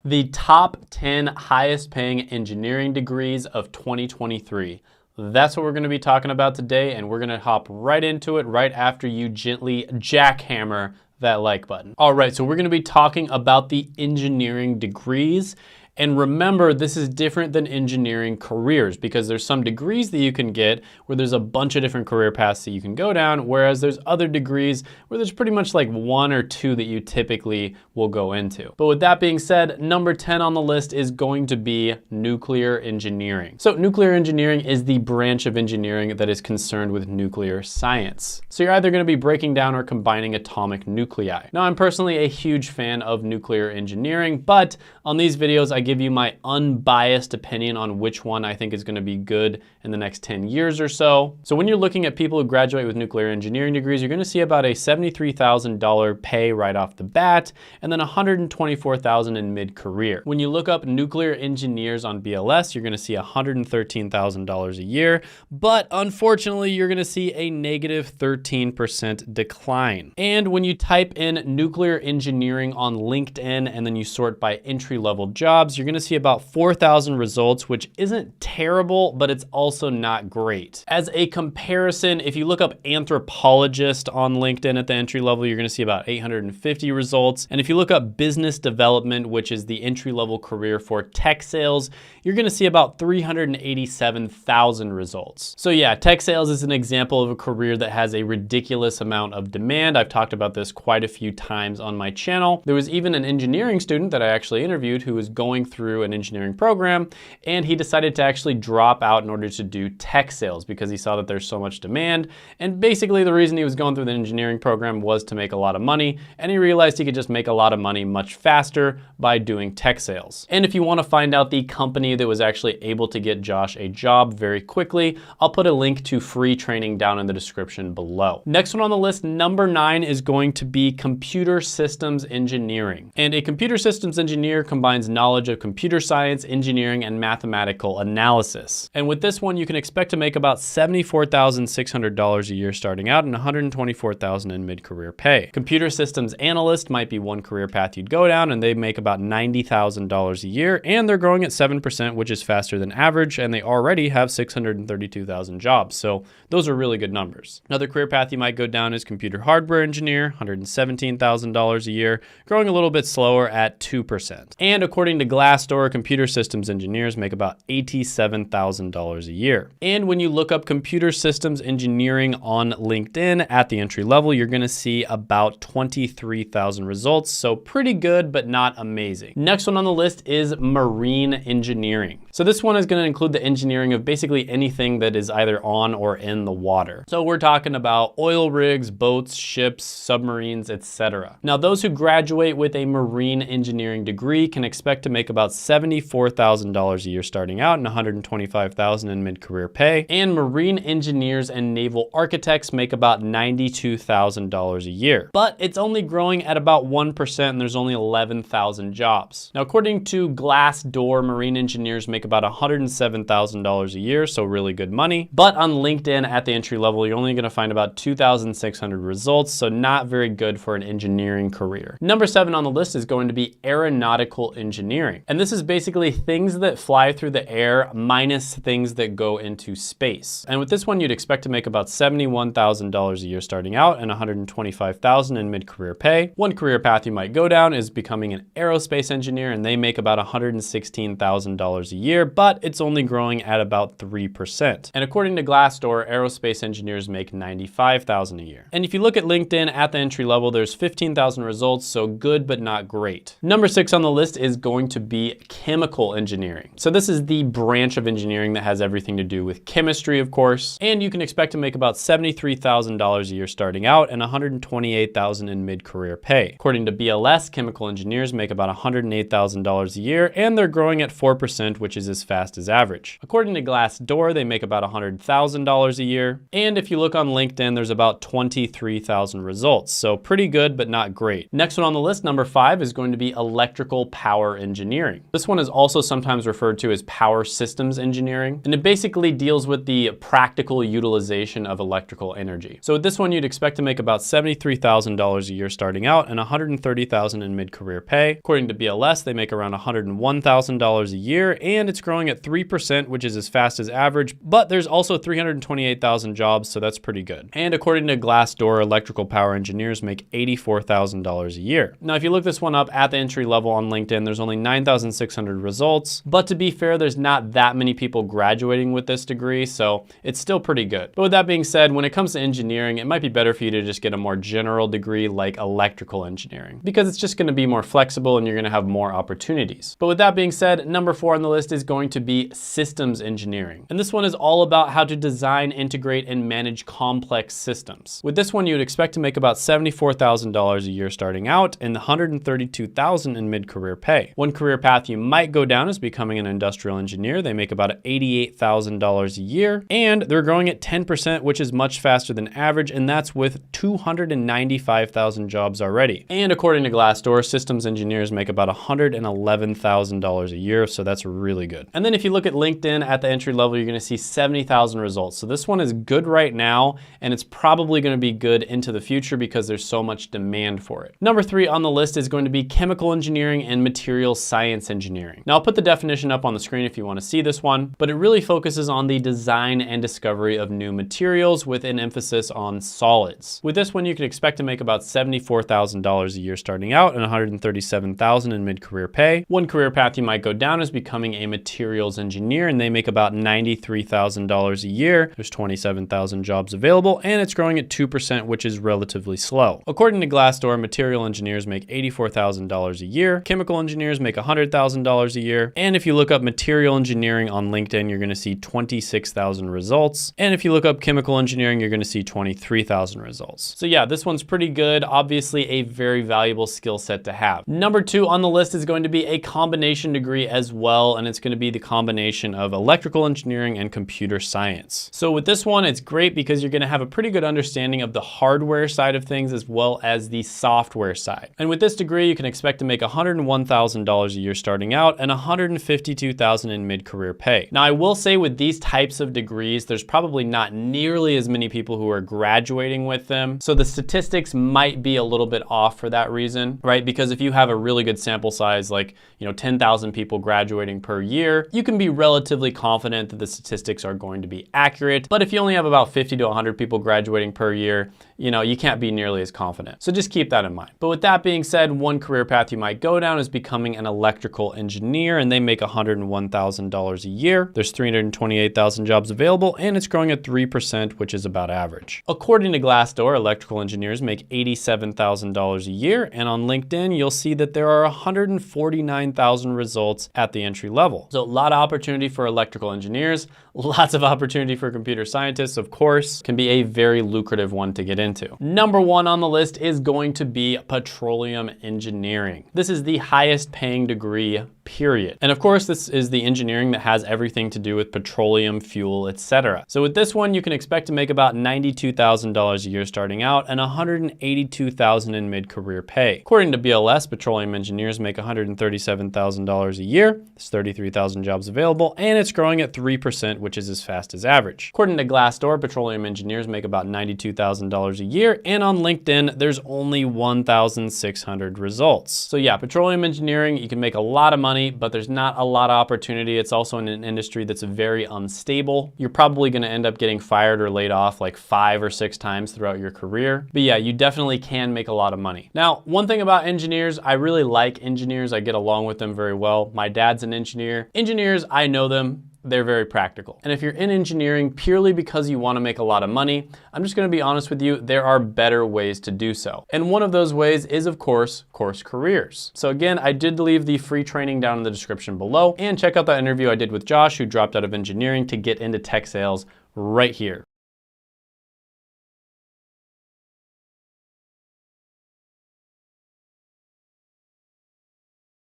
The top 10 highest paying engineering degrees of 2023. That's what we're going to be talking about today, and we're going to hop right into it right after you gently jackhammer that like button. All right, so we're going to be talking about the engineering degrees. And remember, this is different than engineering careers because there's some degrees that you can get where there's a bunch of different career paths that you can go down, whereas there's other degrees where there's pretty much like one or two that you typically will go into. But with that being said, number 10 on the list is going to be nuclear engineering. So nuclear engineering is the branch of engineering that is concerned with nuclear science. So you're either going to be breaking down or combining atomic nuclei. Now, I'm personally a huge fan of nuclear engineering, but on these videos, I give you my unbiased opinion on which one I think is going to be good in the next 10 years or so. So when you're looking at people who graduate with nuclear engineering degrees, you're going to see about a $73,000 pay right off the bat, and then $124,000 in mid-career. When you look up nuclear engineers on BLS, you're going to see $113,000 a year, but unfortunately, you're going to see a negative 13% decline. And when you type in nuclear engineering on LinkedIn and then you sort by entry-level jobs, you're going to see about 4,000 results, which isn't terrible, but it's also not great. As a comparison, if you look up anthropologist on LinkedIn at the entry level, you're going to see about 850 results. And if you look up business development, which is the entry level career for tech sales, you're going to see about 387,000 results. So yeah, tech sales is an example of a career that has a ridiculous amount of demand. I've talked about this quite a few times on my channel. There was even an engineering student that I actually interviewed who was going through an engineering program, and he decided to actually drop out in order to do tech sales because he saw that there's so much demand. And basically the reason he was going through the engineering program was to make a lot of money, and he realized he could just make a lot of money much faster by doing tech sales. And if you want to find out the company that was actually able to get Josh a job very quickly, I'll put a link to free training down in the description below. Next one on the list, number 9, is going to be computer systems engineering. And a computer systems engineer combines knowledge of computer science, engineering, and mathematical analysis. And with this one, you can expect to make about $74,600 a year starting out and $124,000 in mid-career pay. Computer systems analyst might be one career path you'd go down, and they make about $90,000 a year, and they're growing at 7%, which is faster than average, and they already have 632,000 jobs. So those are really good numbers. Another career path you might go down is computer hardware engineer, $117,000 a year, growing a little bit slower at 2%. And according to Glassdoor, computer systems engineers make about $87,000 a year. And when you look up computer systems engineering on LinkedIn at the entry level, you're going to see about 23,000 results. So pretty good, but not amazing. Next one on the list is marine engineering. So this one is going to include the engineering of basically anything that is either on or in the water. So we're talking about oil rigs, boats, ships, submarines, etc. Now, those who graduate with a marine engineering degree can expect to make about $74,000 a year starting out and $125,000 in mid-career pay. And marine engineers and naval architects make about $92,000 a year. But it's only growing at about 1%, and there's only 11,000 jobs. Now, according to Glassdoor, marine engineers make about $107,000 a year, so really good money. But on LinkedIn at the entry level, you're only going to find about 2,600 results, so not very good for an engineering career. Number 7 on the list is going to be aeronautical engineering. And this is basically things that fly through the air minus things that go into space. And with this one, you'd expect to make about $71,000 a year starting out and $125,000 in mid-career pay. One career path you might go down is becoming an aerospace engineer, and they make about $116,000 a year, but it's only growing at about 3%. And according to Glassdoor, aerospace engineers make $95,000 a year. And if you look at LinkedIn at the entry level, there's 15,000 results, so good but not great. Number 6 on the list is going to be chemical engineering. So this is the branch of engineering that has everything to do with chemistry, of course, and you can expect to make about $73,000 a year starting out and $128,000 in mid-career pay. According to BLS, chemical engineers make about $108,000 a year, and they're growing at 4%, which is as fast as average. According to Glassdoor, they make about $100,000 a year, and if you look on LinkedIn, there's about 23,000 results, so pretty good but not great. Next one on the list, number 5, is going to be electrical power engineering. engineering. This one is also sometimes referred to as power systems engineering, and it basically deals with the practical utilization of electrical energy. So with this one, you'd expect to make about $73,000 a year starting out and $130,000 in mid-career pay. According to BLS, they make around $101,000 a year, and it's growing at 3%, which is as fast as average, but there's also 328,000 jobs, so that's pretty good. And according to Glassdoor, electrical power engineers make $84,000 a year. Now, if you look this one up at the entry level on LinkedIn, there's only 9,600 results, but to be fair, there's not that many people graduating with this degree, so it's still pretty good. But with that being said, when it comes to engineering, it might be better for you to just get a more general degree like electrical engineering, because it's just going to be more flexible and you're going to have more opportunities. But with that being said, number 4 on the list is going to be systems engineering. And this one is all about how to design, integrate, and manage complex systems. With this one, you would expect to make about $74,000 a year starting out and $132,000 in mid-career pay. One career path you might go down is becoming an industrial engineer. They make about $88,000 a year, and they're growing at 10%, which is much faster than average, and that's with 295,000 jobs already. And according to Glassdoor, systems engineers make about $111,000 a year, so that's really good. And then if you look at LinkedIn at the entry level, you're gonna see 70,000 results. So this one is good right now, and it's probably gonna be good into the future because there's so much demand for it. Number 3 on the list is going to be chemical engineering and materials science engineering. Now I'll put the definition up on the screen if you wanna see this one, but it really focuses on the design and discovery of new materials with an emphasis on solids. With this one, you can expect to make about $74,000 a year starting out and $137,000 in mid-career pay. One career path you might go down is becoming a materials engineer, and they make about $93,000 a year. There's 27,000 jobs available, and it's growing at 2%, which is relatively slow. According to Glassdoor, material engineers make $84,000 a year. Chemical engineers make $100,000 a year. And if you look up material engineering on LinkedIn, you're gonna see 26,000 results. And if you look up chemical engineering, you're gonna see 23,000 results. So yeah, this one's pretty good. Obviously a very valuable skill set to have. Number 2 on the list is going to be a combination degree as well, and it's gonna be the combination of electrical engineering and computer science. So with this one, it's great because you're gonna have a pretty good understanding of the hardware side of things as well as the software side. And with this degree, you can expect to make $101,000 a year starting out and $152,000 in mid-career pay. Now I will say with these types of degrees, there's probably not nearly as many people who are graduating with them. So the statistics might be a little bit off for that reason, right? Because if you have a really good sample size, like 10,000 people graduating per year, you can be relatively confident that the statistics are going to be accurate. But if you only have about 50 to 100 people graduating per year, you can't be nearly as confident. So just keep that in mind. But with that being said, one career path you might go down is becoming an electrical engineer, and they make $101,000 a year. There's 328,000 jobs available, and it's growing at 3%, which is about average. According to Glassdoor, electrical engineers make $87,000 a year, and on LinkedIn, you'll see that there are 149,000 results at the entry level. So a lot of opportunity for electrical engineers, lots of opportunity for computer scientists, of course, can be a very lucrative one to get into. Number 1 on the list is going to be petroleum engineering. This is the highest paying degree, period. And of course, this is the engineering that has everything to do with petroleum, fuel, etc. So with this one, you can expect to make about $92,000 a year starting out and $182,000 in mid-career pay. According to BLS, petroleum engineers make $137,000 a year. There's 33,000 jobs available, and it's growing at 3%, which is as fast as average. According to Glassdoor, petroleum engineers make about $92,000 a year, and on LinkedIn, there's only 1,600 results. So yeah, petroleum engineering, you can make a lot of money, but there's not a lot of opportunity. It's also in an industry that's very unstable. You're probably gonna end up getting fired or laid off like 5 or 6 times throughout your career. But yeah, you definitely can make a lot of money. Now, one thing about engineers, I really like engineers. I get along with them very well. My dad's an engineer. Engineers, I know them. They're very practical. And if you're in engineering purely because you want to make a lot of money, I'm just going to be honest with you, there are better ways to do so. And one of those ways is, of course, course careers. So again, I did leave the free training down in the description below, and check out that interview I did with Josh, who dropped out of engineering to get into tech sales right here.